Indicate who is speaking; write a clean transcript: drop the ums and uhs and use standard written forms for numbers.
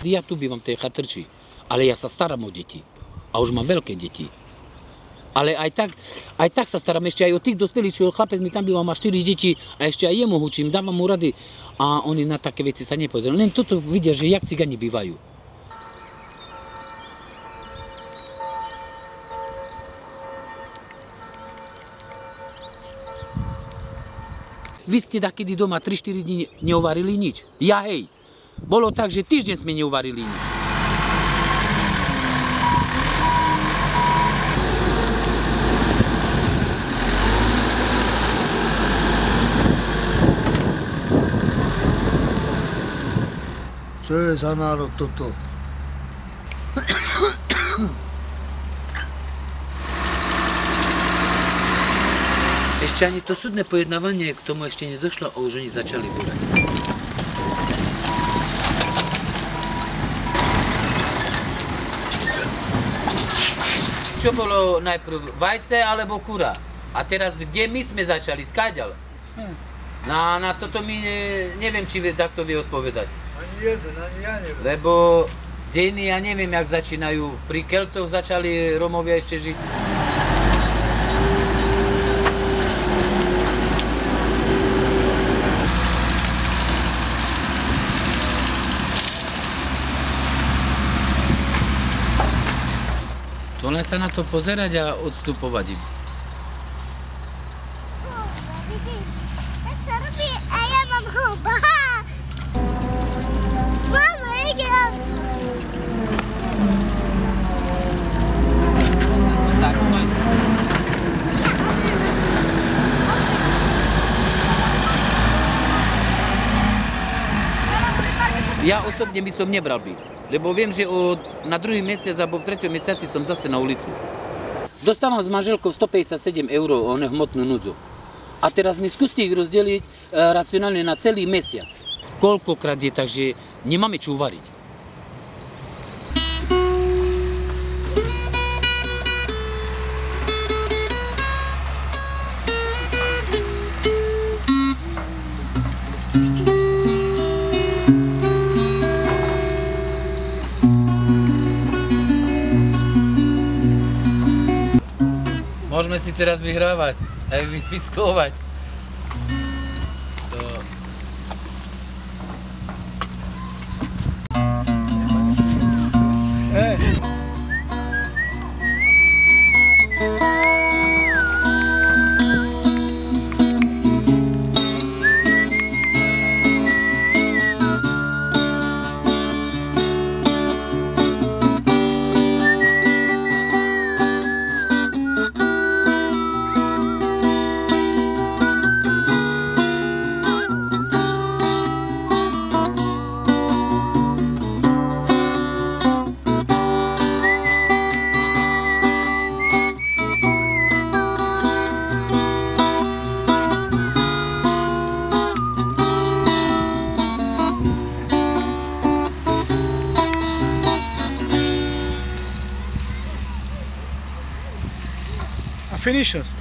Speaker 1: Ja tu bývam v tej chatrči, ale ja sa starám o deti. A už mám veľké deti. Ale aj tak sa starám ešte aj o tých dospelých, čo chlapec mi tam býva, má 4 deti a ešte aj jemu hučím, dávam mu rady. A oni na také veci sa nepozerajú. Len toto vidia, že jak cigáni bývajú. Vy ste takedy doma 3-4 dní neuvarili nič. Ja hej. Bolo tak, že týždeň sme neuvarili nič.
Speaker 2: Čo je za národ toto?
Speaker 1: Ešte ani to súdne pojednávanie k tomu ešte nedošlo a už oni začali búrať. Čo bolo najprv, vajce alebo kura? A teraz kde my sme začali, skáďal? Na toto my neviem, či takto vie odpovedať.
Speaker 2: Ani jeden, ani ja neviem.
Speaker 1: Lebo dejiny, ja neviem, jak začínajú. Pri Keltoch začali Rómovia ešte žiť. To len sa na to pozerať a odstupovať im.
Speaker 3: Vidíš, tak sa robí a ja mám houba. Mama, ide auto.
Speaker 1: Ja osobne by som nebral byt. Lebo viem, že na druhý mesiac alebo v treťom mesiaci som zase na ulicu. Dostávam s manželkou 157 € o hmotnú núdzu. A teraz mi skúste ich rozdeliť racionálne na celý mesiac. Koľkokrát je tak, že nemáme čo uvariť. Môžeme si teraz vyhrávať, aj vysklovať.
Speaker 2: Finish it.